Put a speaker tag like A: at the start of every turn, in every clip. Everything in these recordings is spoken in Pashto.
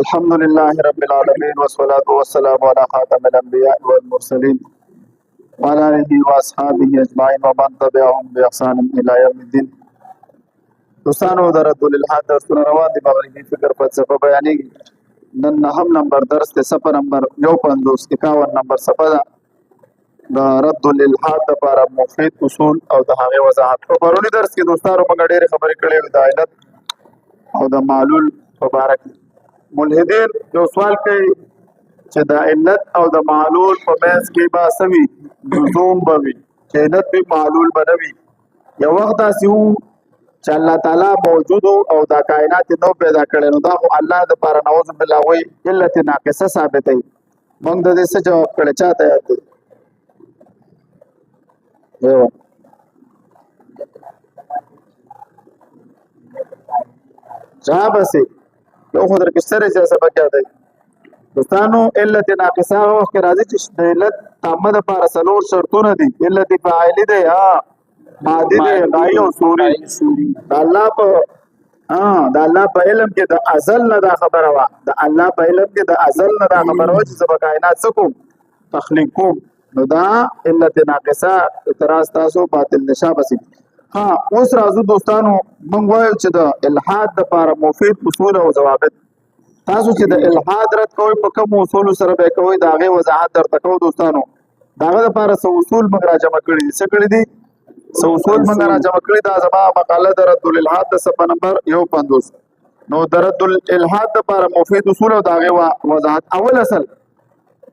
A: الحمد لله رب العالمين والصلاة والسلام على خاتم الأنبياء والمرسلين وعلى آله وأصحابه أجمعين ومن تبعهم بإحسان إلى يوم الدين. دوستانو د رد الالحاد درسونه روان دي. مغربي فکر فلسفه بیانېږي. نن نهم نمبر درس دی، صفحه نمبر 51 نمبر صفحه ده د رد الالحاد لپاره مفید اصول او د هغې وضاحت. په پروني درس کې دوستانو موږ ډېرې خبرې کړې وې د علت او د معلول په باره کې. ملحدین یو سوال کوي چې د علت او د معلول په منځ کې به څه وي؟ لزوم به وي چې علت وي معلول به نه وي. یو وخت داسې و چې الله تعالی موجود او دا کائنات نو پیدا کړی، نو دا خو الله دپاره نعوذ بالله وایي علت ناقصه ثابتوي. موږ د دې څه جواب کړی؟ چاته یاد دی؟ جواب هسې یو خو در کې سترې چې سبق یاد دی دوستانو. علت ناقصه هغه وخت کې راځي چې د علت تامه دپاره څلور شرطونه دي. علت فاعلي دی، مادي دی، غایي او صوري. د الله په علم کې د ازل نه دا خبره وه، د الله په علم کې د ازل نه دا خبره وه چې زه به کائنات څه کوم؟ تخلیق کوم. نو دا علت ناقصه اعتراض تاسو باطل نشه بسي. ها اوس راځو دوستانو، موږ وایو چې د الحاد دپاره مفید اصول او ضوابط. تاسو چې د الحاد رد کوئ په کوم اصولو سره به کوئ د هغې وضاحت درته کوو دوستانو. د هغه دپاره څه اصول موږ راجمع کړي دي. څه کړي دي؟ څه اصول موږ راجمع کړي. دا زما مقاله د رد الالحاد د صفحه نمبر 51. نو د رد الالحاد دپاره مفید اصول او د هغې وضاحت. اول اصل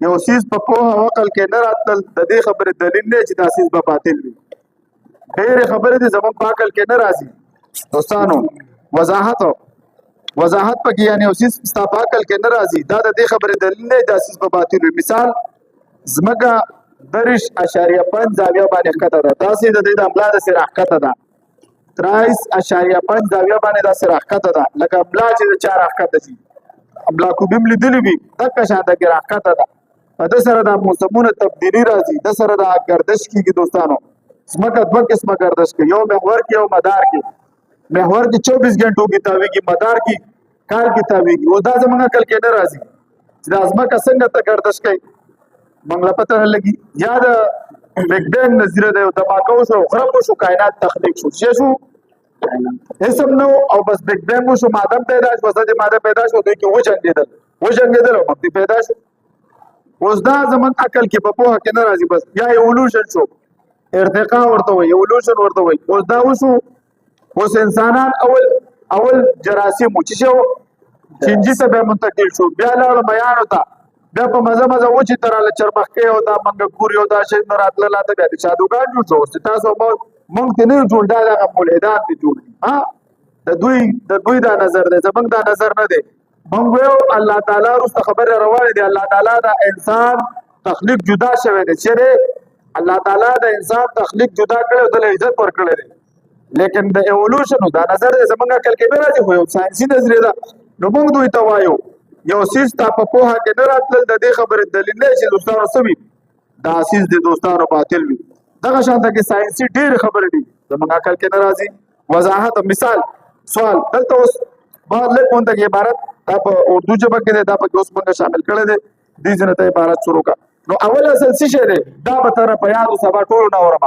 A: یو څیز په پوهه او عقل کې نه راتلل د دې خبرې دلیل دی چې دا څیز به باطل وي. ډېرې خبرې دي زموږ په عقل کې نه راځي دوستانو. وضاحت پکې یعنې یو څیز ستا په عقل کې نه راځي، دا د دې خبرې دلیل دی دا څیز به باطل وي. مثال ځمکه 30.5 زاویه باندې ښکته ده، داسې د دې د املا داسې راښکته ده. 30.5 زاویه باندې داسې راښکته ده لکه املا چې د چا راښکته شي. املا کوبي هم لیدلي وي دقه شانته کې راښکته ده. په ده سره دا موسمونه تبدیلي راځي، ده سره دا ګردش کېږي دوستانو. ځمکه دوه قسمه ګردش کوي، یو محور کې او مدار کې. محور کې 24 غنټو کې تاویږي، مدار کې کال کې تاویږي. اوس دا زموږ عقل کې نه راځي چې دا ځمکه څنګه ته ګردش کوي، موږ له پته نه لګي. یا د بګ بینګ نظریه دی، دماکه وشو، خراب وشو، کائنات تخلیق شو، څه شو؟ هیڅ هم نه او بس بګ بینګ وشو، ماده پیدا شو، وسط ماده پیدا شو، دوی کې وجنګېدل او مخکې پیدا شو. اوس دا زموږ عقل کې په پوهه کې نه راځي. بس یا ایولوشن شو، ارتقا ورته وایي، ایولوشن ورته وایي. اوس دا وشو، اوس انسانان اول جراثیم چې شو چینجي ته بیا منتقل شو، بیا لاړه میانو ته، بیا په مزه وچې ته راله چرمښکۍ او دا منګکوري او دا شی نه راتله لاته بیا د جادوګان جوړ شو. اوس تاسو موږ ته نه جوړ، دا دغه ملحدان دي جوړ دي. د دوی دا نظر دی، زموږ دا نظر نه دی. موږ وایو الله تعالی وروسته خبرې روانې دي. الله تعالی د انسان تخلیق جدا شوی دی. چېرې الله تعالی د انسان تخلیق جدا کړی او دله عزت ورکړی دی. لیکن د ایولوشن دا نظر دی زموږ عقل کې نه راځي، خو یو ساینسي نظریه ده. نو موږ دوی ته وایو یو څیز تا په پوهه کې نه راتلل د دې خبرې دلیل دی چې دوستانو څه وي؟ دا څیز د دوستانو باطل وي. دغه شانته کې ساینسي ډېرې خبرې دي زموږ عقل کې نه راځي. وضاحت مثال سوال دلته اوس بعد لږ مونږ ته عبارت دا په اردو ژبه کې دی، دا پکې اوس موږ شامل کړی دی. دې ځینې ته عبارت شروع کړه. نو اول اصل څه شی دی؟ دا به تر په یادو سبا ټولو نه اورم.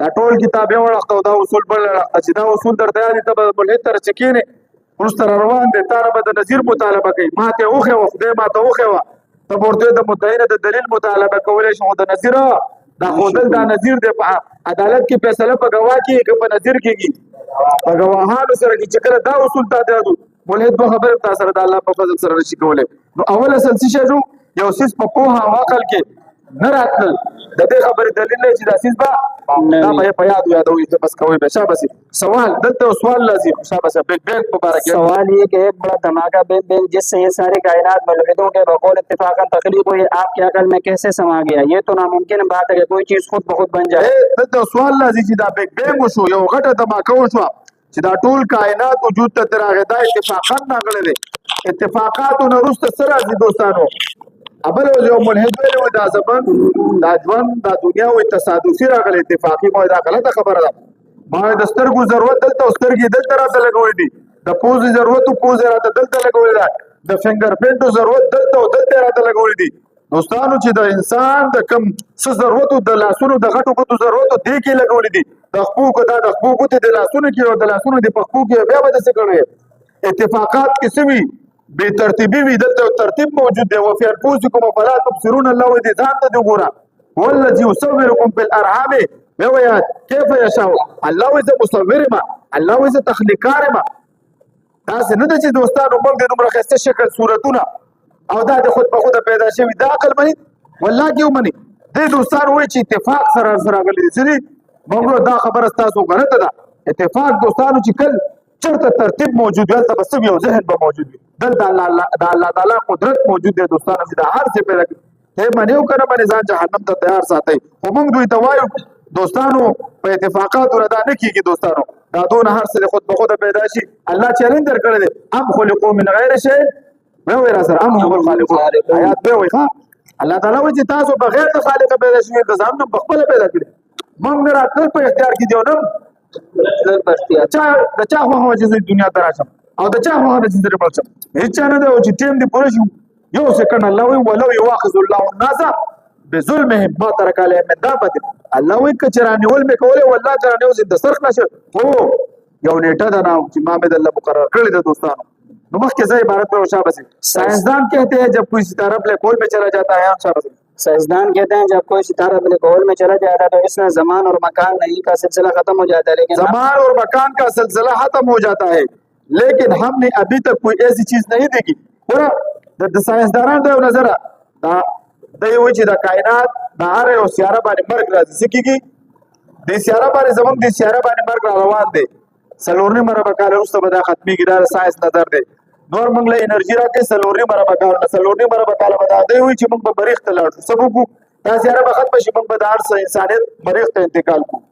A: دا ټول کتاب یو اړخته او دا اصول بل اړخته. چې دا اصول درته یاد دي ته به ملحد ته چې کښېنې وروسته را روان دی، تا به د نظیر مطالبه کوي. ما ته وښیوه، خدای ما ته وښیوه، ته به ورته د مدعي نه د دلیل مطالبه کولی شي. خو د نظیر دا ښودل دا نظیر دی. په عدالت کې فیصله په ګواه کېږي که په نظیر کېږي؟ په ګواهانو سره کې. چې کله دا اصول تا ته یاد وو، ملحد به خبرې تا سره د الله په فضل سره نشي کولی. نو اول اصل څه شی شو؟ یو څیز په پوهه او عقل کې نه راتلل د دې خبرې دلیل دی چې دا څیز به دا به یې په یاد یادوي. بس کوئ به شاباسي. سوال دلته سوال لازم شاباسي بگ بینگ په باره کې
B: سوال ये कि एक बड़ा धमाका बिग बैंग जिससे ये सारी कायनात मुल्हिदों के बकौल इत्तेफाकन तख्लीक हुई, आपके अकल में कैसे समा गया? ये तो नामुमकिन बात है कि कोई चीज खुद बखुद बन जाए.
A: دلته سوال لازم چې دا بگ بینگ وشو، یو غټه دماکه وشوه چې دا ټول کائنات وجود ته راغی. دا اتفاقا راغلی دی. اتفاقاتو نه وروسته څه راځي دوستانو؟ اول یو ملحد ویلی و دا زمن دا ژوند دا دنیا وایي تصادفي راغلی، اتفاقي. ما دا غلطه خبره ده. ما د سترګو ضرورت دلته او سترګې دلته راته لګولې دي. د پوزې ضرورت او پوزې راته دلته لګولې ده. د فنګر پرینټو ضرورت دلته او دلته راته لګولې دي دوستانو چې د انسان د کم څه ضرورت د لاسونو د غټو غټو ضرورت دې کې لګولې دي د خپوکو دا د خپوکو ته د لاسونو کې او د لاسونو د پخپو کې بیا به څه کړی اتفاقات کې سوي بے ترتیبی وي دلته ترتیب موجود دی وفي انفسکم فلا تبصرون الله دې ځان ته دی ګوره والذي يصوركم في الارحام ويا كيف يشاء الله اذا مصور ما الله اذا تخليقار ما تاسو نه د چې دوستانو موږ د دومره خسته شکل صورتونه او دا د خود په خود پیدا شوی دا عقل مني والله کې ومني د دوستانو وایي چې اتفاق سره غلي دي موږ دا خبره تاسو غلطه ده اتفاق دوستانو چې کل چرته ترتیب موجود وي تل بس یو ذهن به موجود وي دلته الله تعالی قدرت موجود دی دوستانو چې دا هر څه پیدا کوي ته منیو کنه باندې ځان جهنم ته تیار ساتي خو موږ دوی ته وایو دوستانو په اتفاقات وردا نه کیږي دوستانو دا دون هر څه خود به خود پیدا شي الله چیلنج درکړي دي ام خلقوا من غیر شيء مې وای را سره ام هو الخالق آیات به وای ها الله تعالی وایي چې تاسو بغیر د خالق پیدا شوي د ځان په خپل پیدا کړی موږ نه راتل په اختیار کې دیو نه د چا هو چې دنیا ته راشم او د چا هو چې در پاتم هیڅ نه دی چې ټیم دی پوره شو یو سکن الله وی ولو یواخذ الله الناس بظلمهم ما ترك عليهم من دابه الله وی کچرانی ول مې کوله والله چرانی اوس د سرخ نشه هو یو نیټه دا نام چې ما مې الله مقرر کړی د دوستانو نو مخکې ځای عبارت پر شابه سي سائنسدان کہتے ہیں جب کوئی ستارہ بلیک ہول میں چلا جاتا ہے شابه سي
B: سائنسدان کہتے ہیں جب کوئی ستارہ بلیک ہول میں چلا جاتا ہے تو اس میں زمان اور مکان نہیں کا سلسلہ ختم ہو جاتا ہے لیکن
A: زمان اور مکان کا سلسلہ ختم ہو جاتا ہے لیکن ہم نے ابھی تک کوئی ایسی چیز نہیں دیکھی پورا د سائنسدانانو د نظر دا د یو چې د کائنات د هر یو سیاره باندې مرګ راځي سکیږي د سیاره باندې زمونږ د سیاره باندې مرګ روان دی سلورنی مربع کال وروسته به دا ختميږي دا ساينس نظر دی نور موږ له انرژي راکې سلورنی مربع کال نه سلورنی مربع کال به دا دی چې موږ به بریښت لاړو سبب دا سیاره به ختم شي موږ به د هر انسانیت بریښت ته انتقال کوو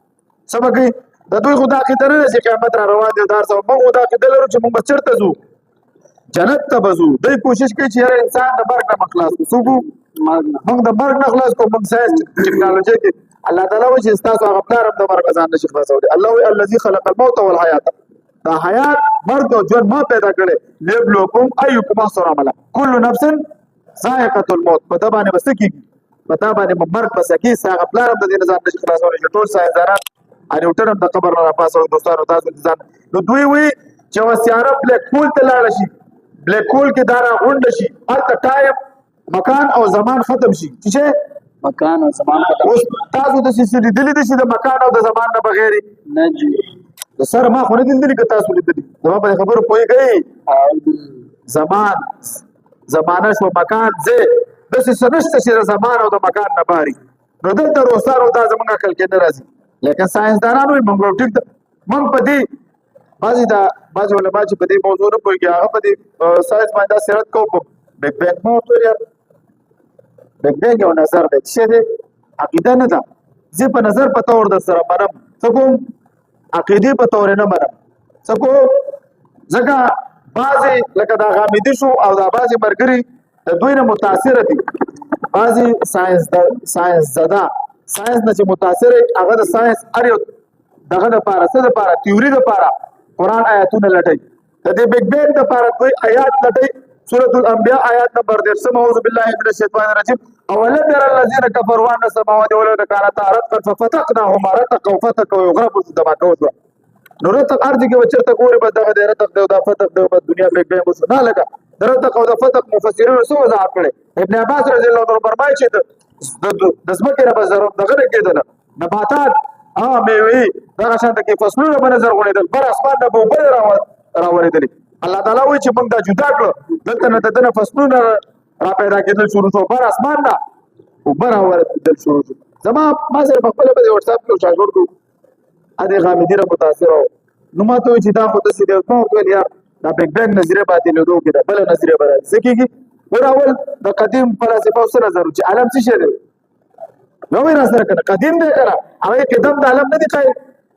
A: سبب د دوی خدا کې درنه چې قیامت را روان دي دار سره موږ خدا کې دلرو چې موږ چرته ځو جنت ته بزو دوی کوشش کوي چې هر انسان د مرګ نه مخلاص وسوګو موږ د مرګ نه خلاص کوو موږ ساينس ټیکنالوژي کې الله تعالی وایي چې تاسو هغه پلار د مرګ ځان نشي خلاصولای الله وی الذي خلق الموت والحیات دا حیات مرګ او ژوند ما پیدا کړي لبلوکم ايکم احسن عملا كل نفس ذائقه الموت په دا باندې بس کیږي په دا باندې مرګ بس کیږي هغه پلار د دې ځان نشي خلاصولای ټول ساينسدانان ان یوټرم د قبر نه پاسو دوستانو تاسو ځان نو دوی وی چې وسیاره بلیک هول ته لاړ شي بلیک هول کې دارا غونډ شي الته ټایم مکان او زمان ختم شي چې
B: مکان او زمان ختم
A: اوس تاسو د سې لیدلې دي چې د مکان او د زمان نه بغیر
B: نه جی
A: د سر ما خو نه لیدلې که تاسو لیدلې زما په خبرو پوي گئی زمان زمانه شو مکان زه د سې سنشت چې د زمان او د مکان نه باري نو دلته روسارو دا زمونږ عقل کې نه راځي لیکن ساينسدانانو موږ ټیک موږ په دې بعض علماء چې په دې موضوع نه پوهیږي هغه په دې ساينس باندې سیرت کوو بیگ بینګ مو ته یار بیگ بینګ یو نظر دی چې دې عقیده نه ده زه په نظر په تور د سره منم څه کوم عقیده په تور نه منم څه کوم ځکه بعضې لکه دا غامدي شو او دا بعضې ملګري د دوی نه متاثره دي بعضې ساينس زده ساينس نه چې متاثر هغه د ساينس هر یو دغه لپاره څه لپاره تیوري لپاره قرآن آیاتونه لټوي د دې بیگ بینګ لپاره دوی آیات لټوي سورة الانبیاء آیات نمبر 13 اعوذ بالله من الشیطان الرجیم اولم ير الذين كفروا ان السماوات والارض كانتا رتقا ففتقناهما رتقا وفتقوا يغرب السماء كوزوا نو رتق ارض کې وچرته ګوري به دغه رتق دی او دا فتق دی په دنیا بیگ بینګ وسو نه لګا رتق او د فتق مفسرین سو وضاحت کړي ابن عباس رضی الله عنه فرمایي چې د زمکه را بازار دغه کېدل نباتات میوه دغه شان کې فصلونه په نظر غوړېدل بر اسمان نه به بل راوړېدل الله تعالی وایي چې موږ دا جدا کړو دلته نه دنه فصلونه را پیدا کېدل شروع شو بر اسمان نه او بر راوړېدل شروع شو زما ما سره په خپل په واتس اپ کې شاګرد کو ا دې غامدي را متاثر نو ما ته چې دا خو د سیده په ویل یا دا بیگ بینګ نظریه باندې له دوه کې بل نظریه باندې سکیږي ور اول د قدیم فلسفه سره ضروري چې عالم څه شي دی نو ویرا سره کنه قدیم دی کنه هغه قدم د عالم نه دی قائل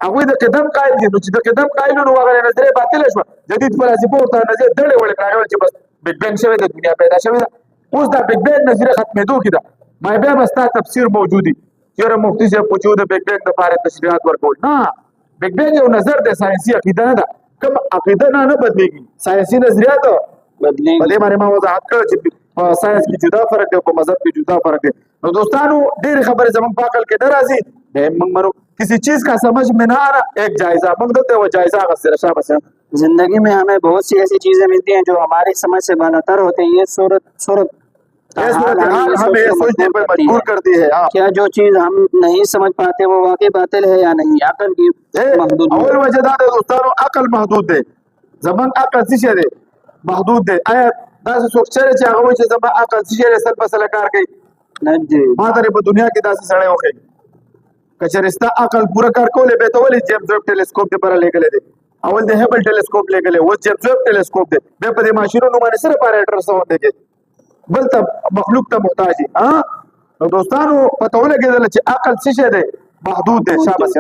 A: هغه د قدم قائل دي نو چې د قدم قائل نو هغه نظریه باطل شو جدید فلسفه او نظریه دړې وړې کړه چې بس بیگ بینګ شوی د دنیا پیدا شوی دا اوس دا بیگ بینګ نظریه ختمېدو کې دا ما بیا مستا تفسیر موجودي چیرې مفتی سے پوښتنه د بیگ بینګ لپاره تشریحات ورکول نه بیگ بینګ یو نظر د ساينسي عقیده نه ده کوم عقیده نه بدلېږي ساينسي نظریات
B: بدلیږي.
A: په دې باندې ما وضاحت کړ چې په ساينس کې جدا فرق دی او په مذهب کې جدا فرق دی. نو دوستانو ډېر خبرې زموږ په عقل کې نه راځي. موږ منو किसी चीज का समझ में ना आ रहा एक जायजा मंग देते वो जायजा का शाबाश है।
B: जिंदगी में हमें बहुत सी ऐसी चीजें मिलती हैं जो हमारी समझ से बालातर होते हैं। ये सूरत
A: हमें ये सोचने पर मजबूर करती है।
B: क्या जो चीज हम नहीं समझ पाते वो वाकई बातिल है या नहीं? अकल की महदूद
A: अव्वल वजदाद दोस्तों अकल महदूद है जमान अकल सिशे दे महदूद है आया 10 सोचरे چې هغه چې زما अकल सिशे سر په سره کار کوي
B: نه जी
A: ما ته په دنیا کې داسې سړی وخی کچرستا عقل پورا کار کولې به ته ولې جیمز ویب ټیلیسکوپ ته پر لګلې دي اول د هبل ټیلیسکوپ لګلې و جیمز ویب ټیلیسکوپ دی به په دې ماشینونو باندې سره اپریټر سره ونده کې بل ته مخلوق ته محتاج دي نو دوستانو پته ولګېدل چې عقل څه شی دی محدود है। शाबाश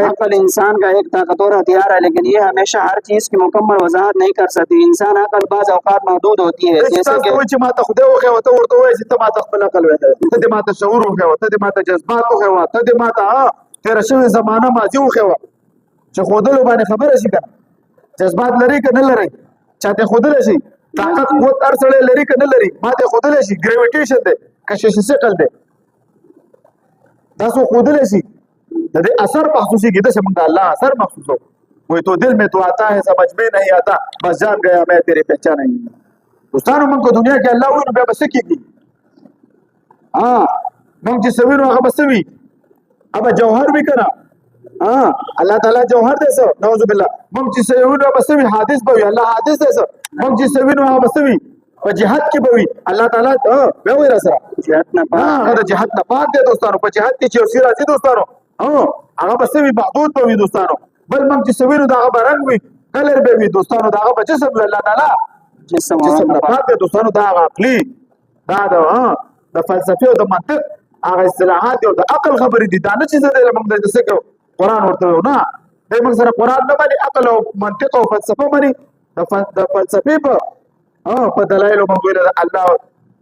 B: अकल इंसान का एक ताकतवर हथियार है लेकिन ये हमेशा हर चीज की मुकम्मल वजाहत नहीं कर सकती। इंसान अकल बाज़ औक़ात महदूद होती है जैसे कि
A: چې ما ته خدای وخه وته ورته وایي چې ته ما ته خپل عقل وایې ته دې ما ته شعور وخه وته دې ما ته جذبات وخه وته دې ما ته تیر شوی زمانہ ماضي وخه چې خودلو باندې خبره شي کنه جذبات لري که نه لري چاته خودل شي طاقت قوت ارسله لري که نه لري ما ته خودل شي ګریویټیشن دی کشش ثقل دی تاسو خودل شي د دې اثر محسوسي کېده چې موږ الله اثر محسوس ہو کوئی تو دل میں تو آتا ہے سمجھ میں نہیں آتا بس جان گیا میں تیرے پہچانا ہی دوستانو موږ کو دنیا کې الله وینو بیا بس کېږي موږ چې سوینو هغه بس وي اب جوهر بھی کنا الله تعالی جوهر دې سو نعوذ بالله موږ چې سوینو بس وي حادث به وي الله حادث دې سو موږ چې سوینو هغه بس وي په جهاد کې به وي الله تعالی به وي را سره
B: جهاد نه پاک
A: هغه جهاد نه پاک دې دوستانو په جهاد کې چې اوسې راځي دوستانو هغه بس وي محدود به وي دوستانو بل موږ چې سوینو دا هغه رنگ وي کلر به وي دوستانو دا هغه جسم الله تعالی جسم نه پاک دې دوستانو دا هغه عقلي دا د فلسفي او د منطق هغه اصطلاحات او د عقل خبرې دي دا نه چې زه موږ د څه قرآن ورته نه د موږ سره قرآن نه باندې عقل او منطق او فلسفه باندې د فلسفي په دلایل موږ ویل الله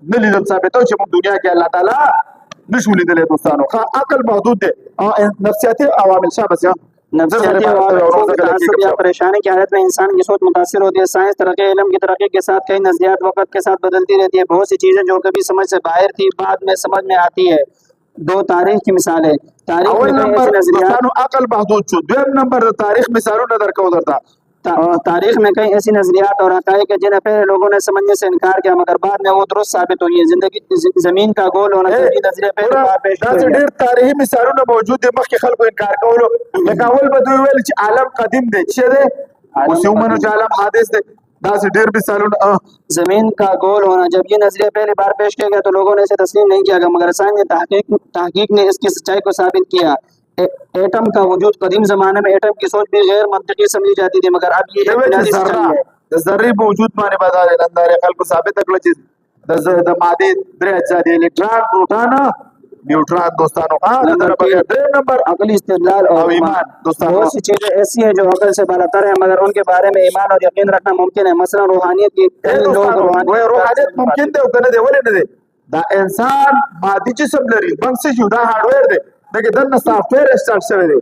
A: نه لیدل ثابتو چې موږ دنیا کې الله تعالی نشو لیدلې دوستانو عقل محدود دی نفسیاتی عوامل شابه
B: नफ्सियाती और या परेशानी की हालत में इंसान की सोच मुतासिर होती है। साइंस तरक्की इल्म की तरक्की के साथ कई नजरियात वक्त के साथ बदलती रहती है। बहुत सी चीजें जो कभी समझ से बाहर थी बाद में समझ में आती है। दो तारीख की मिसाल है तारीख में नजरियात
A: अकल महदूद छो दोम नंबर तारीख मिसालों नजर का उधर था
B: तारीख में कई ऐसी नजरियात और हकायक है जिन्हें पहले लोगों ने समझने से इनकार किया मगर बाद में वो दुरुस्त साबित हुई है। जिंदगी जमीन का गोल होना चाहिए नजरिया पहले बार पेश
A: ډېر تاریخي مثالونه موجود دي مخکې خلکو انکار کولو لکه اول به دوی ویل چې عالم قدیم دی چې دی اوس یو منو چې عالم حادث دی داسې ډېر مثالونه
B: जमीन का गोल होना जब ये नजरिया पहली बार पेश किया गया तो लोगों ने इसे तस्लीम नहीं किया गया मगर साइंस ने तहकीक ने इसकी सच्चाई को साबित किया। एटम का वजूद कदीम जमाने में एटम की सोच भी गैर मंतकी समझी जाती थी मगर अब ये
A: ذرې موجود باندې بدل اندارې خلکو ثابت کړل چې د ماده درې اجزا دي الکترون پروټون نیوټرون دوستانو دریم نمبر
B: عقلی استدلال और
A: ایمان دوستانو
B: बहुत सी चीजें ऐसी हैं जो अकल से बालातर है मगर उनके बारे में ईमान और यकीन रखना मुमकिन है। मसलन रूहानियत की
A: روحانیت ممکن دی او کنه دی ولې نه دی دا انسان مادي جسم لري موږ څه یو دا هارډویر دی دغه دنه سافټویر انسټال شوی دی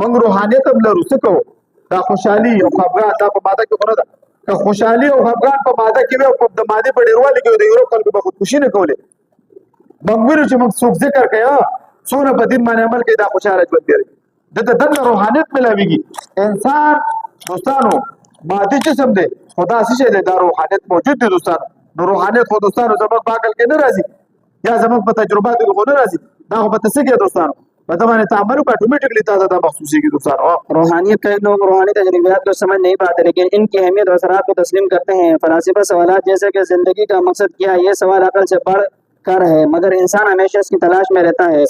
A: موږ روحانیت هم لرو څه کوو دا خوشحالي او خفګان دا په ماده کې خونه ده که خوشحالي او خفګان په ماده کې وي او د ماده په ډیروالي کې د یورپ خلکو به خودکشي نه کولې موږ ویلو چې موږ څوک ذکر کوي څونه په دین باندې عمل کوي دا خوشاله ژوند لري دته دنه روحانیت ملاويږي انسان دوستانو مادي جسم دی خدا څه دی دا روحانیت موجود دی دوستانو نو روحانیت خو دوستانو زموږ په عقل کې نه راځي یا زموږ په تجرباتو کې خو نه راځي دا خو په څه کې دوستانو पता मैंने तामर को ऑटोमेटिकली ताज़ा महसूस की दोस्तों
B: रूहानियत कई लोग रूहानी तजर्बात को समझ नहीं पाते लेकिन इनकी अहमियत और असरात को तस्लीम करते हैं। फलसफा सवालात जैसे कि जिंदगी का मकसद क्या है ये सवाल अकल से बढ़ कर है मगर इंसान हमेशा इसकी तलाश में रहता है।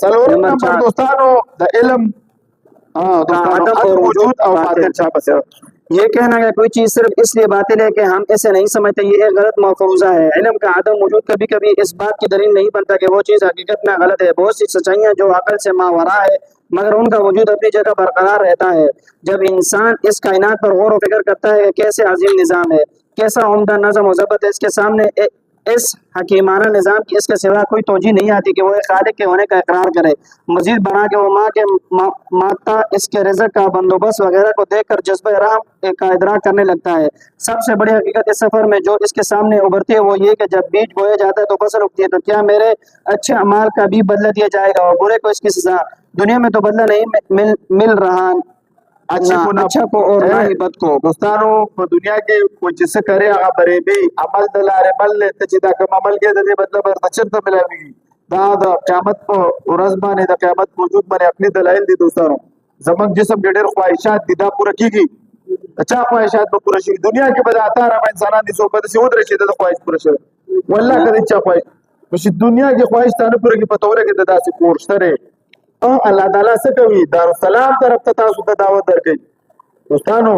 A: दोस्तों द इल्म
B: ये कहना है कोई चीज सिर्फ इसलिए बातिल है कि हम इसे नहीं समझते ये एक गलत मफरूजा है। इल्म का आदम वजूद कभी कभी इस बात की दलील नहीं बनता कि वो चीज हकीकत में गलत है। बहुत सी सच्चाइयां जो अकल से मावरा है मगर उनका वजूद अपनी जगह बरकरार रहता है। जब इंसान इस कायनात पर गौर व फिक्र करता है कि कैसे अजीम निज़ाम है कैसा उम्दा नज़म व ज़ब्त है इसके सामने इस हकीमाना निज़ाम की इसके सिवा कोई तोजी नहीं आती कि वो एक खालिक के होने का इकरार करे। मजीद बना के वो माँ के माता इसके रिज़्क़ का बंदोबस्त वगैरह को देख कर जज्बा रहम का इदराक करने लगता है। सबसे बड़ी हकीकत इस सफ़र में जो इसके सामने उभरती है वो ये कि जब बीज बोया जाता है तो फसल उगती है, तो क्या मेरे अच्छे अमाल का भी बदला दिया जाएगा और बुरे को इसकी सजा? दुनिया में तो बदला नहीं मिल रहा, अच्छा को और ना ही बद को।
A: दोस्तानो په دنیا کې کوئی چې څه کوي هغه بری به عمل د لارې بل ته چې دا کوم عمل کې د دې بدله ورته چرته ملایوي دا د قیامت په ورځ باندې د قیامت موجود باندې خپل دلایل دي دوستانو زموږ جسم کې ډېر خواهشات دي دا پوره کیږي اچھا خواهشات به پوره شي دنیا کې به د اتاره انسانان دي صحبت سي ودرې شي د خواهش پوره شي والله کله چې خواهش چې دنیا کې خواهش ته نه پوره کې پتوره کې د داسې کورشتره او الله تعالی څه کوي دارالسلام طرف ته تاسو ته دعوت درکړي دوستانو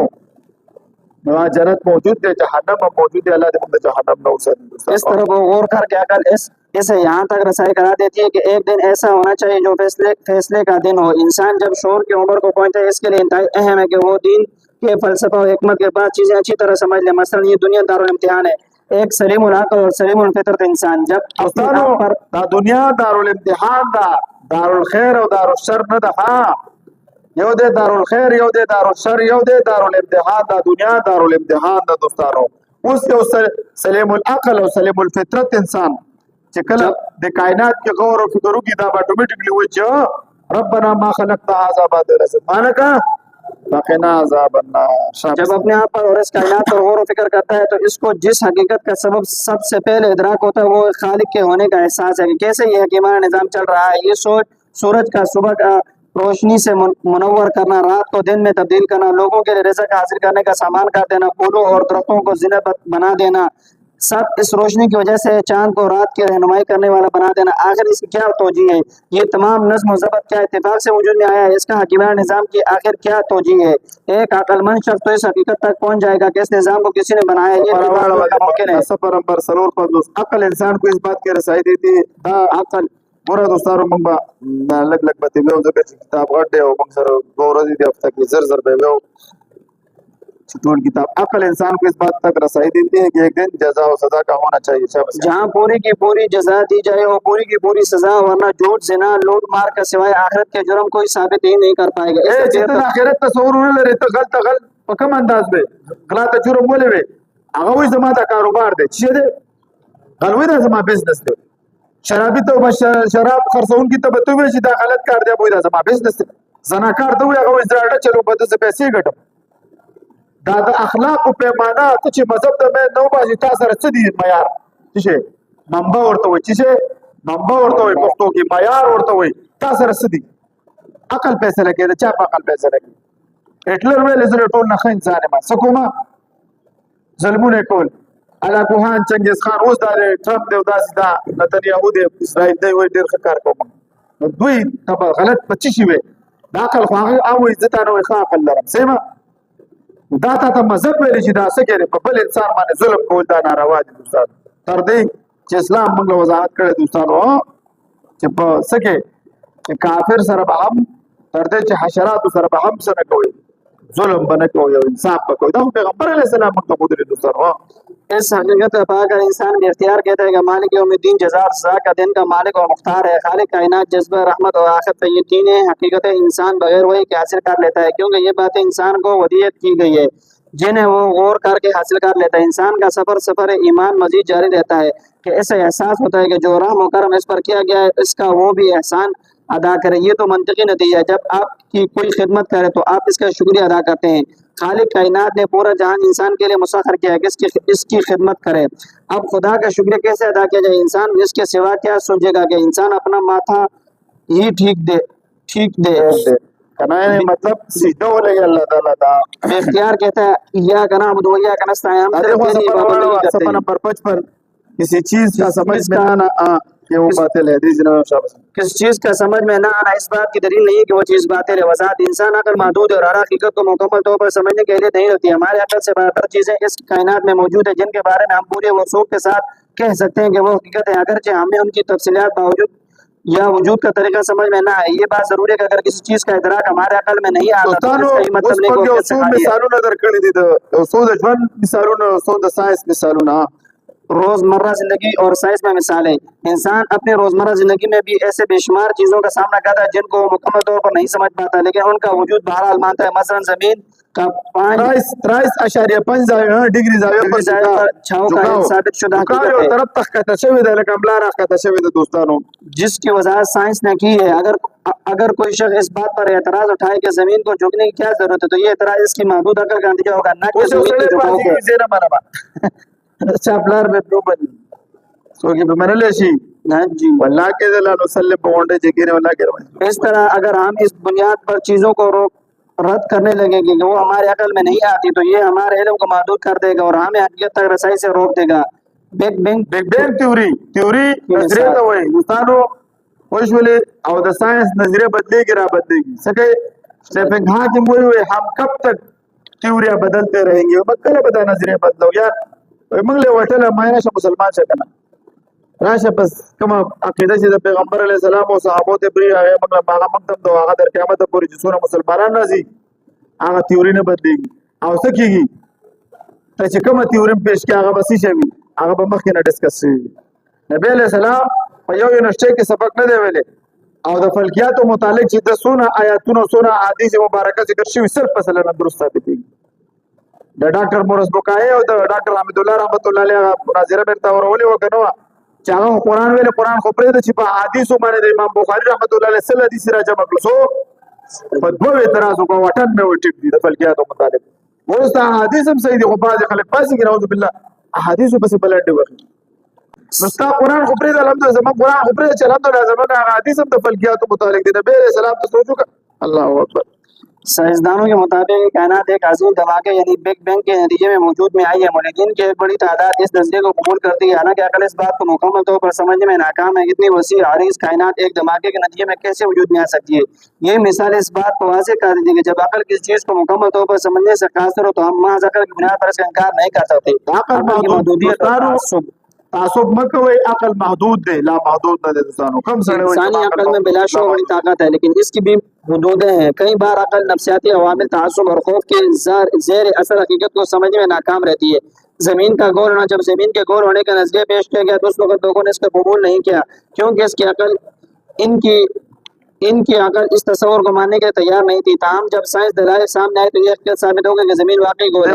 A: وہاں جنت موجود ہے جہنم موجود ہے اللہ دے بندے جہنم نہ اوسے
B: اس طرح وہ غور کر کے عقل اسے یہاں تک رسائی کرا دیتی ہے کہ ایک دن ایسا ہونا چاہیے جو فیصلے کا دن ہو۔ انسان جب شعور کی عمر کو پہنچتا ہے اس کے لیے انتہائی اہم ہے کہ وہ دین کے فلسفہ و حکمت کے بعد چیزیں اچھی طرح سمجھ لے۔ مثلا یہ دنیا دارالامتحان ہے، ایک سلیم العقل اور سلیم الفطرت انسان جب
A: پر دا دنیا دارالامتحان دا دارالخیر او دارالشر نه ده ها یو دے دارالخیر یو دے دارالشر یو دے دارالامتحان دا دنیا دارالامتحان دا دوستانو اوس یو سلیم العقل او سلیم الفطرت انسان چې کله د کائنات کې غور او فکر وکړي دا اتوماتیکلی وایي چې ربنا ما خلقت هذا باطلا سبحانك فقنا عذاب النار۔
B: جب اپنے آپ پر اور اس کائنات پر غور و فکر کرتا ہے تو اس کو جس حقیقت کا سبب سب سے پہلے ادراک ہوتا ہے وہ خالق کے ہونے کا احساس ہے کہ کیسے یہ حکیمانہ نظام چل رہا ہے۔ یہ سوچ سورج کا صبح کا روشنی سے منور کرنا، رات کو دن میں تبدیل کرنا، لوگوں کے لیے رزق حاصل کرنے کا سامان کر دینا، پھولوں اور درختوں کو زینت بنا دینا، سب اس روشنی کی وجہ سے چاند کو رات کی رہنمائی کرنے والا بنا دینا، آخر اس کی کیا توجیہ ہے؟ یہ تمام نظم و ضبط کیا اتفاق سے وجود میں آیا ہے؟ اس کا حکیمانہ نظام کی آخر کیا توجیہ ہے؟ ایک عقل مند شخص تو اس حقیقت تک پہنچ جائے گا کہ اس نظام کو کسی نے بنایا یہ ممکن ہے۔
A: سفر نمبر 3 عقل انسان کو اس بات کی رسائی دیتی ہے دا عقل ګوره دوستانو موږ به لږ لږ به تېر ویو ځکه چې کتاب غټ دی او موږ سره دوه ورځې دي هفته کې زر زر به ویو چې ټول کتاب عقل انسان کو اس بات تک رسائی دیتی ہے کہ ایک دن جزا و سزا کا ہونا چاہیے
B: جہاں پوری کی پوری جزا دی جائے اور پوری کی پوری سزا، ورنہ جھوٹ زنا لوٹ مار کا سوائے آخرت کے جرم کوئی ثابت ہی نہیں کر پائے گا۔
A: چې ته آخرت تصور نه لرې ته غل ته غل په کوم انداز به غلا ته جرم ولې وې هغه وایي زما دا کاروبار دی چې دی غل وایي دا زما بزنس دی شرابي ته شراب خرڅونکي ته به ته وایي چې دا غلط کار دی وایي دا زما بزنس دی زناکار ته وایي هغه وایي زه اډه چلو په داسې پیسې ګټم دا د اخلاقو پیمانه ته چې مذهب د مې نو باسي تا سره څه دي معیار چې شي منبع ورته وایي چې منبع ورته وایي پښتو کې معیار ورته وایي تا سره څه دي عقل فیصله کوي د چا په عقل فیصله کوي هټلر ویل زه ټول نه ښه انسان یم څه کومه ظلمونه کول الاکوهان چنګیز خان اوس دا ټرمپ دی او داسې دا نتنیاهو دی اسرائیل دی وایي ډېر ښه کار کوم نو دوی ته غلط په څه شي وی دا عقل خو هغه وایي زه تا نه وایي ښه عقل لرم سیمه دا ته مذهب ویلی چې دا څه کوي په بل انسان باندې ظلم کول دا ناروا دي دوستانو تر دې چې اسلام موږ وضاحت کړی دوستانو چې په څه کې چې کافر سره به هم تر دې چې حشراتو سره به هم څه نه کوي ظلم به نه کوي او انصاف به کوي دا پیغمبر علیه السلام موږ ته ښودلي دوستانو
B: اس حقیقت پا کر انسان کے اختیار کہتا ہے کہ مالک یوم الدین جزا اور سزا کا دن کا مالک اور مختار ہے، خالق کائنات جذبہ رحمت اور آخرت پہ یقین ہے، حقیقت انسان بغیر وہی کے حاصل کر لیتا ہے کیونکہ یہ باتیں انسان کو ودیت کی گئی ہے جنہیں وہ غور کر کے حاصل کر لیتا ہے۔ انسان کا سفر ایمان مزید جاری رہتا ہے کہ اسے احساس ہوتا ہے کہ جو رحم و کرم اس پر کیا گیا ہے اس کا وہ بھی احسان ادا کرے۔ یہ تو منطقی نتیجہ ہے، جب آپ کی کوئی خدمت کرے تو آپ اس کا شکریہ ادا کرتے ہیں۔ خالق کائنات نے پورا جہان انسان کے لیے مسخر کیا ہے کہ اس کی خدمت کرے۔ اب خدا کا شکریہ کیسے ادا کیا جائے؟ انسان اس کے سوا کیا سوچے گا کہ انسان اپنا ماتھا ہی ٹھیک دے
A: مطلب سیدھا ہو لگے اللہ تعالیٰ دا
B: اختیار کہتا ہے یا کنا عبد و یا کنا استعین
A: صفحہ نمبر 55 کسی چیز کا سمجھ میں آنا کہ وہ باطل ہے
B: کس چیز کا سمجھ میں نہ آنا اس بات کی دلیل نہیں ہے کہ وہ چیز باطل ہے۔ وضاحت انسان عقل محدود ہے اور ہر حقیقت کو مکمل طور پر سمجھنے کے لیے نہیں ہوتی ہے۔ ہمارے عقل سے بہتر چیزیں اس کائنات میں موجود ہیں جن کے بارے میں ہم پورے وثوق کے ساتھ کہہ سکتے ہیں کہ وہ حقیقت ہے، اگرچہ ہمیں ان کی تفصیلات باوجود یا وجود کا طریقہ سمجھ میں نہ آئے۔ یہ بات ضروری ہے کہ اگر کسی چیز کا ادراک ہمارے عقل میں نہیں آتا تو اس کا ہی مطلب نہیں کہ
A: مثالونه درکړي دي د څو د ژوند مثالونه څو د ساينس مثالونه
B: रोजमर्रा जिंदगी और साइंस में मिसाल है। इंसान अपने रोजमर्रा जिंदगी में भी ऐसे बेशुमार चीजों का सामना करता है जिनको वो मुकम्मल तौर पर नहीं समझ पाता, लेकिन उनका वजूद बहरहाल मानता है। मसलन जमीन का
A: 5.5 डिग्री जाविया पर
B: छाव का एक साबित शुदा हकीकत है,
A: तरफ तक कहता शवी दा लका अमला रा कहता शवी दा दोस्तानो,
B: जिसकी वजाहत साइंस ने की है। अगर कोई शख्स इस बात पर एतराज उठाए कि जमीन को झुकने की क्या जरूरत है, तो ये एतराज इसकी महदूद अकल का नतीजा होगा, ना कि जमीन के झुकाव के।
A: अच्छा प्लार में दो बनी सोगी पे मैंने लेशी
B: हाँ जी,
A: वल्लाह के दलाल सल्ले पौंडे जगीरे वल्लाह के रवाज।
B: इस तरह अगर हम इस बुनियाद पर चीजों को रद्द करने लगेंगे कि वो हमारे अकल में नहीं आती, तो ये हमारे इल्म को महदूद कर देगा और हमें हकीकत तक रसाई से रोक देगा। बिग बैंग
A: थ्योरी नजरिया तो वही दोस्तानो वही और द साइंस नजरिया बदलेगी रा बदलेगी सके स्टेफन हॉकिंग वही हुए। हम कब तक थ्योरिया बदलते रहेंगे, मक्कल बता नजरिया बदलो यार मंगले वटला मायना श मुसलमान शकना राशा बस कमा अकीदा से पैगंबर अलैहि सलाम और सहाबों ते बरी आए मंगला बागा मंगतम दो आगा दर क़यामत पूरी जिसोना मुसलमानान राजी आगा थ्योरी ने बदलेगी और सकीगी त چې کومه تیوري پیش کې هغه بسې شوی هغه به مخکې نه ډسکس شي. نبی علیہ السلام په یو یونیورسيټي کې سبق نه دی ویلي او د فلکیاتو متعلق چې د سونه آیاتونو سونه احادیث مبارکه ذکر شوی صرف مثلا درست ثابت دي. د ډاکټر مورس بوکای او د ډاکټر حمید الله رحمت الله علیه مناظره بیرته ورولې وکنه چې هغه قرآن ویل قرآن خو پرې د چې په احادیثو باندې د امام بخاری رحمت الله علیه سره حدیث را جمع کړو سو په دوه اعتراض وکړ وټن مې وټیک دي د فلکیاتو متعلق ورسته احادیث هم صحیح دي خو بعض خلک پاسې کې نعوذ بالله احادیث پسې بلډ وکړي نو ستا قرآن خو پرې د الحمدلله زما قرآن خو پرې چې الحمدلله زما احادیث هم د فلکیاتو متعلق دي نبی علیہ السلام ته سوچو کا الله اکبر.
B: साइंसदानों के मुताबिक कायनात एक अजीम धमाके यानी बिग बैंग के नतीजे में वजूद में आई है। मुल्किन की एक बड़ी तादाद इस नजरिए को कबूल करती है, हालांकि अकल इस बात को मुकम्मल तौर पर समझने में नाकाम है इतनी वसी आरीज कायनात एक धमाके के नतीजे में कैसे वजूद में आ सकती है। ये मिसाल इस बात को वाज़ेह कर देती है कि जब अकल किसी चीज को मुकम्मल तौर पर समझने से कासिर हो तो हम महज अकल की बुनियाद पर इसका इनकार नहीं कर सकते। अकल की महदूदियत
A: तासुब मत कोई अकल महदूद दे ला महदूद न दे दोस्तों कम सड़े
B: इंसानी अकल में बिलाशुबा बड़ी ताकत है, लेकिन इसकी भी हदूदें हैं। कई बार अकल नफ्सियाती अवामिल तासुब और खौफ के ज़ेर असर हकीकत को समझने में नाकाम रहती है। जमीन का गोल होना, जब जमीन के गोल होने का नजरिया पेश किया गया तो उस वक्त लोगों ने इसका कबूल नहीं किया, क्योंकि इसकी अकल इनकी अकल इस तस्वर को मानने के लिए तैयार नहीं थी। ताहम जब साइंस दलाइल सामने आए तो यह हकीकत साबित हो गई कि जमीन वाकई गोल है।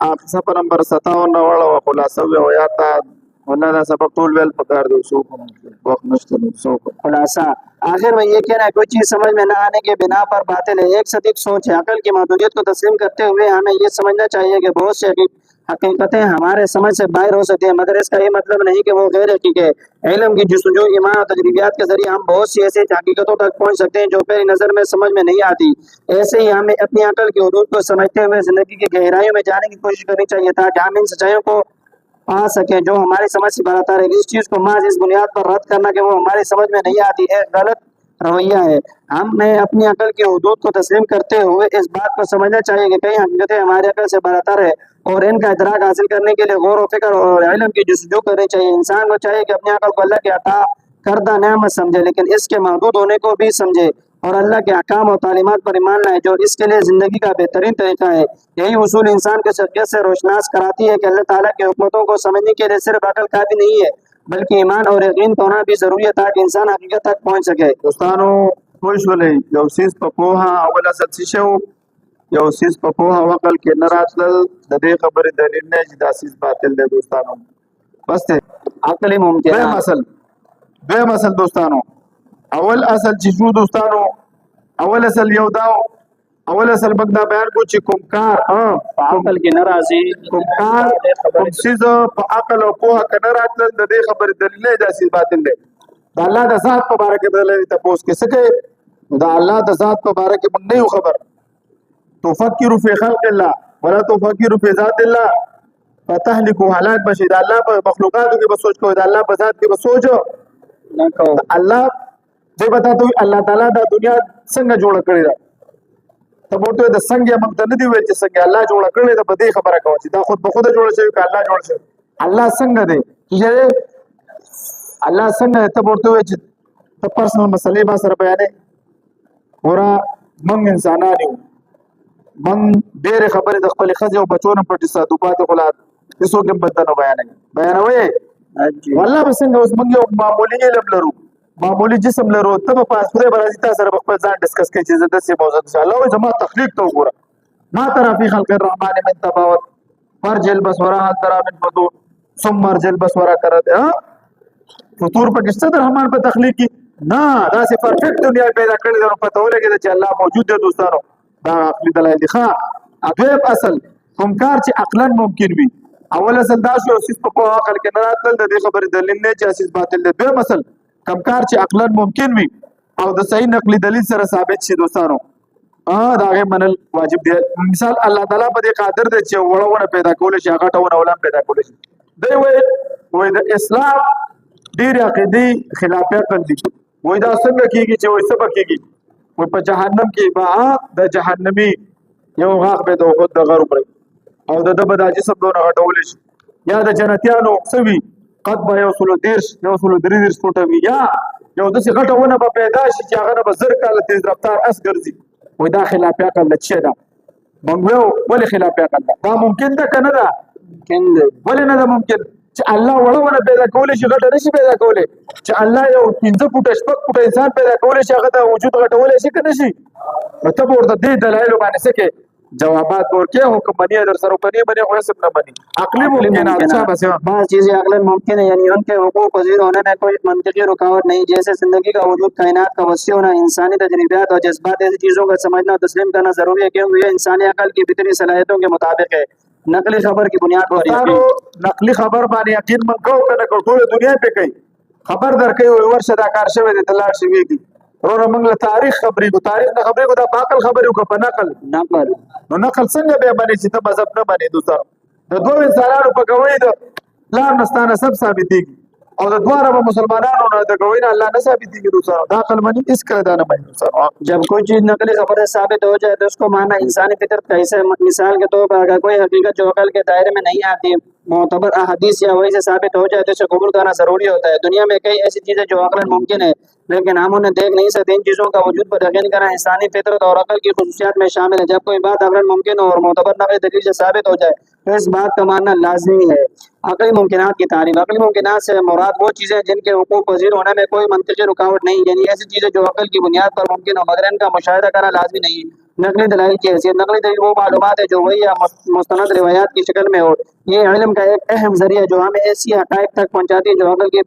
A: आप सफर नंबर 57 वाला खुलासा हो जाता वरना ना सबक टोल वेल पकड़ दो सो वक्त नष्ट सो
B: खुलासा आखिर में ये कहना है कोई चीज समझ में न आने के बिना पर बातिल है, एक सटीक सोच है। अकल की महदूदियत को तस्लीम करते हुए हमें ये समझना चाहिए कि बहुत सी हकीकतें हमारे समझ से बाहर हो सकती है, मगर इसका ये मतलब नहीं कि वो गैर हकीक है। इल्म की जुस्तजू, ईमान और तजर्बियात के जरिए हम बहुत सी ऐसी हकीकतों तक पहुंच सकते हैं जो पहली नजर में समझ में नहीं आती। ऐसे ही हमें अपनी अकल की हदूद को समझते हुए जिंदगी की गहराइयों में जाने की कोशिश करनी चाहिए ताकि हम इन सच्चाइयों को पा सके जो हमारी समझ से बरातर है। इस चीज को महज इस बुनियाद पर रद्द करना कि वो हमारी समझ में नहीं आती है गलत रवैया है। हमें अपनी अकल की हदूद को तस्लीम करते हुए इस बात को समझना चाहिए कि कई हकीकतें हमारी अकल से बरातर है और इनका इदराक हासिल करने के लिए गौर व फिक्र और इल्म की जुस्तजू करनी चाहिए। इंसान को चाहिए कि अपनी अकल को अल्लाह के अता करदा नेमत समझे, लेकिन इसके महदूद होने को भी समझे और अल्लाह के अहकाम और तालीमात पर ईमान लाए जो इसके लिए ज़िंदगी का बेहतरीन तरीका है। यही उसूल इंसान के शख्सियत से रोशनास कराती है कि अल्लाह ताला की हुक्मतों को समझने के लिए सिर्फ अकल काफ़ी नहीं है, बल्कि ईमान और यकीन होना भी ज़रूरी है ताकि इंसान हकीकत तक पहुँच सके।
A: दोस्तानो खुश बोले जो सीज पपोहा अवला सत्सिशो जो सीज पपोहा वकल के नरातल दे खबर दलील ने जिदा सीज बातिल दे दोस्तानो बस थे
B: अकली मुमकिन
A: बे मसल दोस्तानो अवल असल चीजू दोस्तानो अवल असल यौदाओ अवल असल बगदा बयान को ची कुमकार
B: अकल की नाराजी
A: कुमकार कुमसीज अकल और पोहा का नरातल दे खबर दलील ने जिदा सीज बातिल दे दा अल्लाह दा ज़ात मुबारक दले तपोस के सके दा अल्लाह दा ज़ात मुबारक मन नहीं खबर तुफक्किरु फी खल्क़िल्लाह वला तुफक्किरु फी ज़ातिल्लाह फतहलिकु हलाक बशी दा अल्लाह पर मखलूकात के बस सोच को दा अल्लाह पर ज़ात के बस सोचो
B: ना कहो
A: अल्लाह जे बता तो अल्लाह ताला दा दुनिया संग जोड़ कड़ी दा तब बोलते द संग या मत नदी वे संग अल्लाह जोड़ कड़ी दा बदे खबर का दा खुद बखुद जोड़ से का अल्लाह जोड़ से अल्लाह संग दे ये अल्लाह संग तब बोलते हुए तो पर्सनल मसले बा सर बयाने पूरा मंग इंसानानी मन देर खबर द खपल खज और बचों पटी साधुपात खुला هیڅوک هم بدته نه بیانوي
B: حاجی
A: والله به څنګه اوس موږ یو معمولي علم لرو معمولي جسم لرو ته به په خدای به راځي تا سره به خپل ځان ډسکس کوي چې زه داسې موضوع ده الله وایي زما تخلیق ته وګوره ما ترى في خلق الرحمن من تفاوت فرج البصر هل ترى من فطور ثم مرج البصر کرد فطور په کښته د رحمان په تخلیق کې نه دا سه پرفیکټ دنیا پیدا کړی ده پته ولګي چې الله موجود دی دوستانو دا عقلي دلایل دي ښه اځوب اصل کوم کار چې عقلا ممکن وي اول اصل دا شو چې په عقل کې نه راتل د دې خبرې دلیل نه چې اساس باطل دی دویم اصل کوم کار چې عقلا ممکن وي او د صحیح نقلي دلیل سره ثابت شي دوستانو دا غي منل واجب دی مثال الله تعالی په دې قادر دی چې وړونه پیدا کول شي هغه ټونه ولان پیدا کول شي دی وای د اسلام ډیر عقیدی خلاف عقل دي وای دا څنګه کیږي چې وای سبا کیږي وای په جهنم کې با د جهنمی یو غاغ به د خود د غرب او د دبد جسم دونه غټول شي یا د جنتیانو سوي قد به یوصل دیرش فوټه وی یا یو داسې غټونه به پیدا شي چې هغه به زر کاله تیز رفتار اس ګرځي وای دا خلاف عقل لچې ده مونږ ولې خلاف عقل دا ممکن ده کنه ده
B: ممکن دی
A: ولې نه ده ممکن چې الله وړونه پیدا کولای شي غټه نشي پیدا کولای چې الله یو 15 فوټه شپږ فوټه انسان پیدا کولای شي هغه د وجود غټولای شي کنه شي نو ته ورته دې دلایل باندې سکه جوابات ورکه حکم بنی در سره کني بنی خو سب نه بني عقلی ممکن اچھا بس
B: بعض چیزیں عقلاً ممکن ہے یعنی ان کے حقوق پذیر ہونے میں کوئی منطقی رکاوٹ نہیں جیسے زندگی کا وجود کائنات کا وسیع ہونا انسانی تجربات اور جذبات ایسی چیزوں کا سمجھنا اور تسلیم کرنا ضروری ہے کیونکہ یہ انسانی عقل کی فطری صلاحیتوں کے مطابق ہے نقلی خبر کی بنیاد پر
A: نقلی خبر باندې یقین من کو کنه ټول دنیا په کوي خبر درکې ورشه دا کار شوی دی د لاړ شوی دی ورو موږ له تاریخ خبرې کو دا باقل خبرې کو په نقل نو نقل څنګه به باندې چې ته مذهب نه باندې دوستانو د دوه انسانانو په کوي د لار نستانه سب ثابتېږي او د دواره به مسلمانانو نه د کوي نه الله نه ثابتېږي دوستانو دا عقل منی اس کړه دا نه باندې دوستانو
B: जब कोई चीज नकली खबर से साबित हो जाए तो उसको मानना इंसानी फितरत का हिस्सा है मिसाल के तौर पर अगर कोई हकीकत जो अकल के दायरे में नहीं आती मोतबर अहदीस या वही से साबित हो जाए तो इसे कबूल करना जरूरी होता है दुनिया में कई ऐसी चीजें जो अकलन मुमकिन है लेकिन हम उन्हें देख नहीं सकते इन चीजों का वजूद पर यकीन करना इंसानी फितरत और अकल की खसूसियात में शामिल है जब कोई बात अकलन मुमकिन हो और मोतबर नकली दलील से साबित हो जाए तो इस बात का मानना लाजमी है अकली मुमकिनात की तारीफ अकली मुमकिनात से मुराद वो चीज़ें जिनके हुकूक पजीर होने में कोई मंतिकी रुकावट नहीं यानी ऐसी चीज़ें जो अकल की बुनियाद पर मुमकिन हो मगर इनका मुशाहिदा करना लाजमी नहीं नकली दलाइल की हैसियत नकली दलील वो मालूमात है जो वही या मुस्तनद रिवायात की शक्ल में हो ये इल्म का एक अहम जरिया जो हमें ऐसी हक़ाइक़ तक पहुँचाती है जो अकल की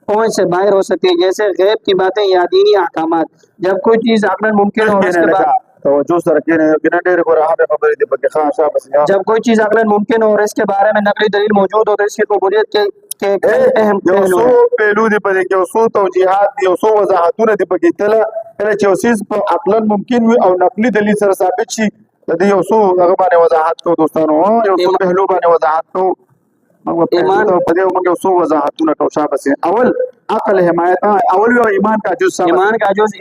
B: पहुँच से बाहर हो सकती है जैसे गैब की बातें या दीनी अहकामात जब कोई चीज़ अकलन मुमकिन हो उसके बाद
A: توجه سره کېنه ګنه ډېر غوړه هغه خبرې دي پکې خاصه بس
B: जब कोई चीज अकलन मुमकिन हो और इसके बारे में नकली दलील मौजूद हो तो इसकी कबूलियत के अहम
A: یو څو پهلو دي پدې کې یو څو توجیهات دي یو څو وضاحتونه دي پکې کله چې یو څه په عقلن ممکن وي او نقلي دلیل سره ثابت شي د دې یو څو هغه باندې وضاحت کو دوستانو یو څو پهلو باندې وضاحت کو ایمان په دې موږ یو څو وضاحتونه کو شابه اول عقل حمایت اول یو ایمان کا جز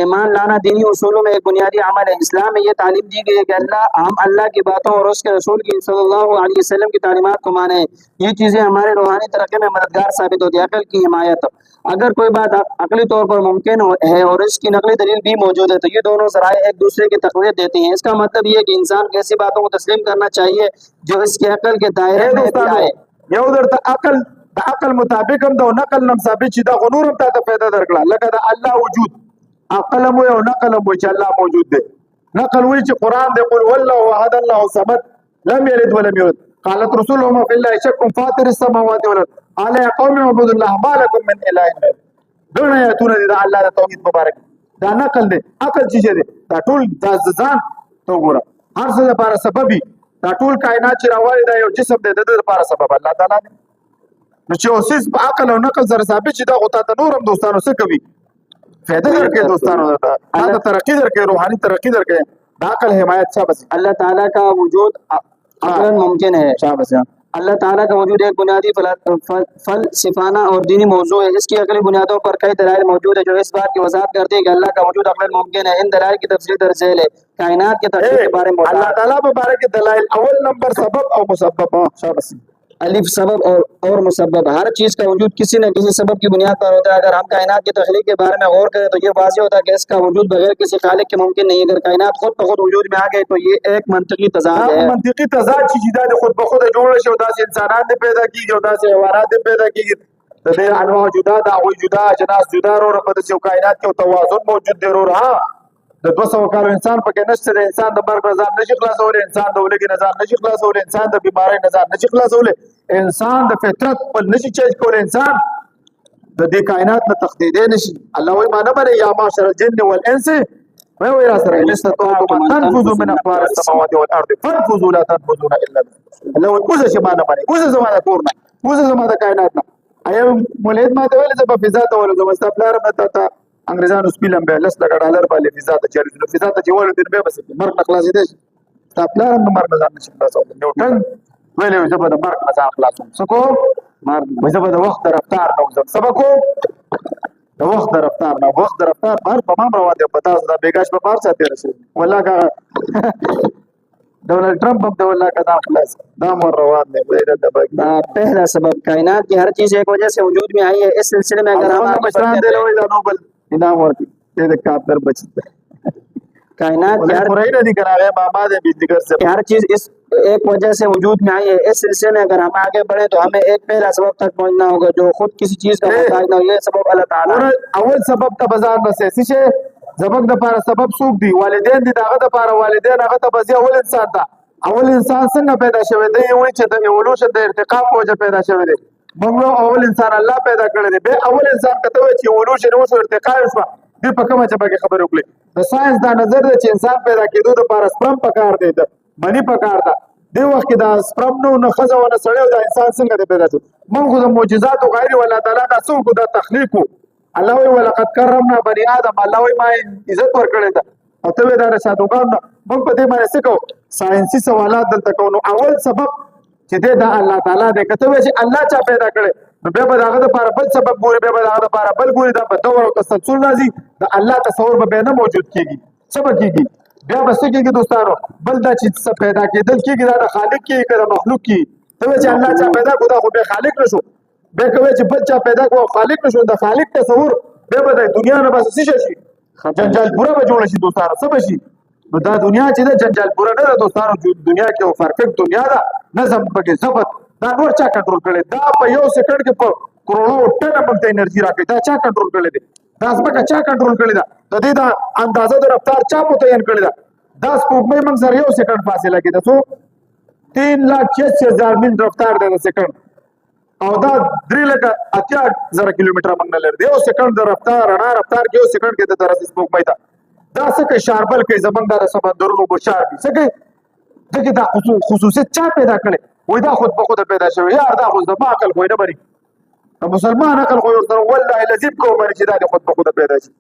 A: ईमान
B: लाना दीनी उसूलों में एक बुनियादी अमल है इस्लाम में ये तालीम दी गई है कि हम अल्लाह की बातों और उसके रसूल की सल्लल्लाहु अलैहि वसल्लम की तालीमात को माने ये चीज़ें हमारे रूहानी तरक्की में मददगार साबित होती है अकल की हिमायत अगर कोई बात अकली तौर पर मुमकिन है और इसकी नकली दलील भी मौजूद है तो ये दोनों ज़राए एक दूसरे की तक़वीत देती हैं इसका मतलब ये है कि इंसान को ऐसी बातों को तस्लीम करना चाहिए जो इसके अकल के दायरे में आए
A: یو درته عقل مطابق هم دا نقل نم ثابت شي دا غنور هم ته پیدا درکړه لکه دا الله وجود عقل مو یو نقل مو چې الله موجود دی نقل وی چې قران دی قل والله احد الله صمد لم يلد ولم يولد قالت رسولهم في الله شك فاطر السماوات والارض قال يا قوم اعبدوا الله ما لكم من اله غيره دونه ایتونه دي دا الله د توحید مبارک دا نقل دی عقل چې دی دا ټول د ځان تو ګوره هر څه لپاره سببي دا ټول کائنات چې راوړي دا یو جسم دی د دې لپاره سبب الله تعالی دی نو چې اوسې په عقل او نقل سره ثابت شي دا غوته ته نورم دوستانو څه کوي فائدہ درکې دوستانو دا ترقی درکې روحاني ترقی درکې دا عقل حمایت څه بس
B: اللہ تعالیٰ کا وجود عقلاً ممکن ہے
A: شاباش
B: اللہ تعالیٰ کا وجود ایک بنیادی فلسفانہ اور دینی موضوع ہے اس کی عقلی بنیادوں پر کئی دلائل موجود ہے جو اس بات کی وضاحت کرتی ہے کہ اللہ کا وجود عقلاً ممکن ہے ان دلائل کی تفصیل درج ذیل ہے کائنات کے ترتیب کے بارے میں
A: اللہ تعالیٰ مبارک دلائل اول نمبر سبب او مسبب شاباش
B: अलिफ सबब और मुसब्बब, हर चीज का वजूद किसी न किसी सबब की बुनियाद पर होता है। अगर हम कायनात की तख्लीक के बारे में गौर करें तो ये वाज़ेह होता है कि इसका वजूद बगैर किसी खालिक के मुमकिन नहीं है। अगर कायनात खुद ब खुद वजूद में आ गए तो ये एक मंतकी तजाद है।
A: منطقي تضاد چې دا د خود په خود جوړ شي او داسې انسانان دې پیدا کیږي او داسې حیوانات دې پیدا کیږي د دې انواع جدا دا او جدا جناس جدا ورو په دې کائنات کې توازن موجود دی ورو ها د 200 کال انسان پکې نشته د انسان د مرګ نظام نشي خلاصول انسان د ولګي نظام نشي خلاصول انسان د بیماری نظام نشي خلاصول انسان د فطرت په نشي چینج کول انسان د دې کائنات نه تخدیدې نشي الله وایي ما نه بره یا معاشر الجن والانس وی را سره استطاعتم ان تنفذوا من اقطار السماوات والارض فانفذوا لا تنفذون الا بالله الله وایي اوسه چې ما نه باندې اوسه زما د کور نه اوسه زما د کائنات نه ایا مولید ما ته ویل چې په فضا ته ولې زما ستپلار مته تا انګريزانو سپیلم به لس لګ ډالر باندې فضا ته چاري نو فضا ته چې ول دې به بس مرګ نه خلاصې دي ستپلار نو مرګ نه ځان نشي خلاصول نیوټن ویلې چې په مرګ نه ځان خلاصون سکو مرګ وځه په وخت رفتار نو سبقو د وخت رفتار نه وخت رفتار بهر په مام روان دی پتا دا بیګاش په بار ساتي رسي والله کا डोनाल्ड ट्रम्प अब दौला का दाम प्लस दाम और रवान ने
B: पहला सबब कायनात की हर चीज एक वजह से वजूद में आई है। इस सिलसिले में अगर हम
A: बचरान दे लो नोबेल इनाम होती ये देख काफिर बचत
B: कायनात की हर
A: पुराई नहीं करा गया मामा दे बिजगर से
B: हर चीज इस एक वजह से वजूद में आई है। इस सिलसिले में अगर हम आगे बढ़े तो हमें एक पहला सबब तक पहुंचना होगा जो खुद किसी चीज का मोहताज ना हो। ये सबब अल्लाह ताला
A: अव्वल सबब ता बाजार में से सिशे زبق د پاره سبب سوق دی والدین دي داغه د پاره والدین هغه ته بځي اول انسان ته اول انسان څنګه پیدا شوی دی وای چې د ایولوشن د ارتقا په وجه پیدا شوی دی موږ اول انسان الله پیدا کړی دی به اول انسان کته وای چې ایولوشن وشو ارتقا وشو دې په کومه چې باندې خبرې وکړي د ساينس دا نظر دی چې انسان پیدا کېدو د پاره سپرم پکار دی د منی پکار ده دی وخت دا سپرم نو خزه ونه سړیو دا انسان څنګه پیدا شو موږ د معجزات او غیر ولا تعالی دا څوک د تخلیق الله وی ولقد کرمنا بني ادم الله وی ما عزت ورکړی دا او ته دا رسادوګان موږ په دې باندې څه کو ساينسي سوالات دلته کوو اول سبب چې دا الله تعالی دې کته وی چې الله چا پیدا کړي نو به داغه د لپاره بل سبب ګوري به داغه د لپاره بل ګوري دا په دور او تسلسل راځي دا الله تصور به نه موجود کیږي سبب کیږي بیا بس کېږي دوستانو بل دا چې څه پیدا کېدل کېږي دا خالق کېږي کړه مخلوق کېږي ته چې الله چا پیدا کو دا خو به خالق نشو به کوي چې بچا پیدا کو خالق نشو د خالق تصور به د دنیا نه بس شي جنجال پورا به جوړ شي دوستانو سب شي نو دا دنیا چې د جنجال پورا نه ده دوستانو دنیا کې او پرفیکټ دنیا ده نظم پکې ضبط دا نور چا کنټرول کړي دا په یو سکند کې په کروڑو ټنه باندې انرژي راکړي دا چا کنټرول کړي دا ځمکه چا کنټرول کړي دا د دې دا اندازه د رفتار چا متعین کړي دا سپوږمۍ موږ سره یو سکند فاصله کې ده څو 3,80,000 میل رفتار ده د سکند او دا 3,80,000 کیلومتر موږ لري یو سکند د رفتار رڼا رفتار کې یو سکند کې د درس سپوږمۍ ده دا څه کې شاربل کې زمونږ د سمندرونو بشار دي څه کې دغه دا خصوصیت چا پیدا کړي وای دا خود په خود پیدا شوی یار دا خو د عقل خو نه بری مسلمان عقل خو سره والله لذیب کو بری چې دا خود په خود پیدا شي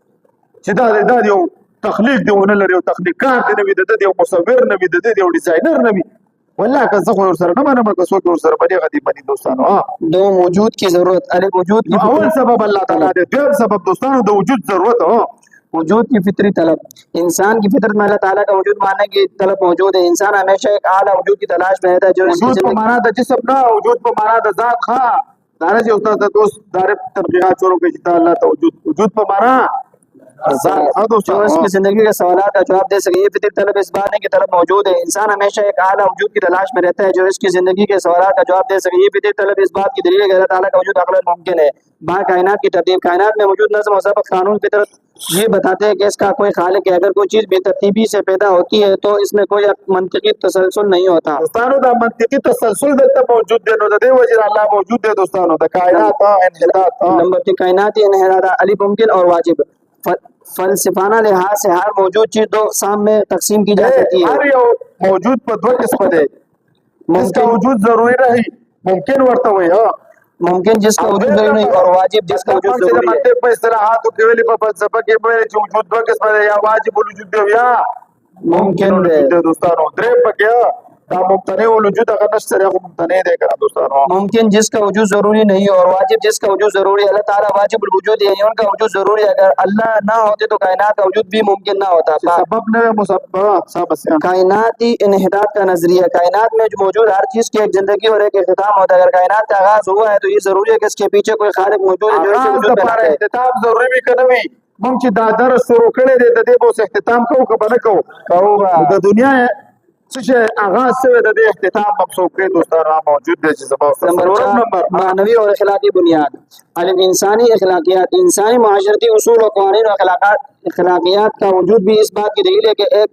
A: چې دا یو تخلیق دی ونه لري او تخلیقات دی نوی د یو مصور نوی د یو ډیزاینر نوی والله که زه خو سره نه منم که څوک سره باندې غدي باندې دوستانو
B: دو موجود کی ضرورت الف وجود کی
A: اول سبب الله تعالی دې دویم سبب دوستانو د وجود ضرورت
B: وجود کی فطری طلب انسان کی فطرت میں اللہ تعالیٰ کا وجود ماننے کی طلب موجود ہے انسان ہمیشہ ایک اعلیٰ وجود کی تلاش میں رہتا ہے جو
A: وجود په معنا د جسم نه وجود په معنا د ذات ښه دا نه چې استاد دوست دارب تبلیغات شروع کړي چې الله ته وجود په معنا
B: जो इसकी जिंदगी के सवालों का जवाब दे सके। ये फितर तलब इस बात की तरफ मौजूद है इंसान हमेशा एक आला वजूद की तलाश में रहता है जो इसकी जिंदगी के सवालों का जवाब दे सके। ये फितर तलब इस बात की दलील है कि अल्लाह ताला का वजूद अक़लन मुमकिन है। बा कायनात की तरतीब कायनात में मौजूद नज़्म और ज़ब्त कानून फितरत ये बताते हैं कि इसका कोई खालिक है। अगर कोई चीज़ बेतरतीबी से पैदा होती है तो इसमें कोई मंतिकी तसलसल नहीं होता।
A: दोस्तों दा मंतिकी तसलसल दलता मौजूद है नो दे वजह अल्लाह मौजूद है दोस्तों दा कायनात इनहिरात
B: नंबर 3 कायनात इनहिरात अली मुमकिन और वाजिब फलसफाना लिहाज से हर मौजूद चीज दो अक़साम में तकसीम की जा सकती है।
A: हर मौजूद पर दो किस्म है जिसका वजूद जरूरी रही मुमकिन वर्ता हुई
B: मुमकिन जिसका वजूद जरूरी नहीं और वाजिब जिसका वजूद जरूरी है।
A: पे इस्तिलाहात के वेली पर फलसफा के मेरे वजूद दो किस्म है या वाजिब वजूद है या
B: मुमकिन है
A: दोस्तों द्रे पके دا ممتنع الوجود اگر نشته دی خو ممتنع دی کنه دوستانو
B: मुमकिन जिसका वजूद जरूरी नहीं और वाजिब जिसका वजूद जरूरी है। अल्लाह ताला वाजिब वजूद है, उनका वजूद जरूरी है। अगर अल्लाह ना होते तो कायनात का वजूद भी मुमकिन ना होता।
A: چې سبب نه وي مسبب صاحب بسیان
B: कायनाती इन्हिदात का नजरिया, कायनात में जो मौजूद हर चीज की एक जिंदगी और एक इख्तिताम होता है। अगर कायनात का आगाज हुआ है तो ये जरूरी है कि इसके पीछे कोई खालिक मौजूद है जो इसे
A: आगाज
B: वजूद में
A: لپاره
B: लाता है।
A: اختتام ضروري وي که نه وي موږ چې دا درس شروع کړی دی د دې به اوس اختتام کوو که به نه کوو د دنیا څه شی آغاز شوی د دې اختتام به څوک کوي دوستانو موجود دی چې زما ورته
B: नंबर
A: څلورم
B: 4
A: نمبر
B: मानवी और अखलाकी बुनियाद। अल इंसानी अखलाकियात, इंसानी माशरती उसूल और कानून और अखलाकियात का वजूद भी इस बात की दलील है कि एक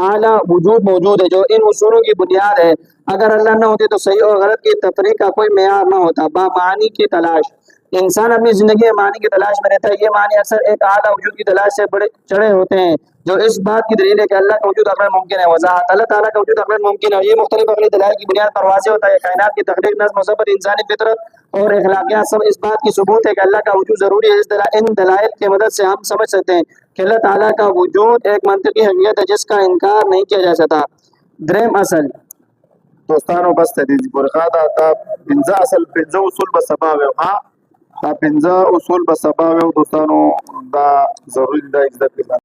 B: आला वजूद मौजूद है जो इन उसूलों की बुनियाद है। अगर अल्लाह न होते तो सही और गलत की तफरीक का कोई मेयार न होता। मानी की तलाश, इंसान अपनी जिंदगी में मानी की तलाश में रहता है। ये मानी अक्सर एक आला वजूद की तलाश से बड़े चढ़े होते हैं जो इस बात की दलील है कि अल्लाह का वजूद अकल मुमकिन है। वजाहत, अल्लाह ताला का वजूद अकल मुमकिन है। ये मुख्तलिफ अकली दलाइल की बुनियाद पर वाज़ेह होता है। कायनात की तख्लीक, नज़्म, मुसब्बत, इंसानी फितरत और अखलाकियात सब इस बात की सबूत है कि अल्लाह का वजूद जरूरी है। इन दलाइल की मदद से हम समझ सकते हैं कि अल्लाह ताला का वजूद एक मंतकी हकीकत है जिसका इनकार नहीं किया जा सकता। द्रेम असल
A: دوستانو بس ته دې برخه دا پنځه اصل پنځه اصول به سبا وي ها دا پنځه اصول به سبا وي دوستانو دا ضروري دی زده کړئ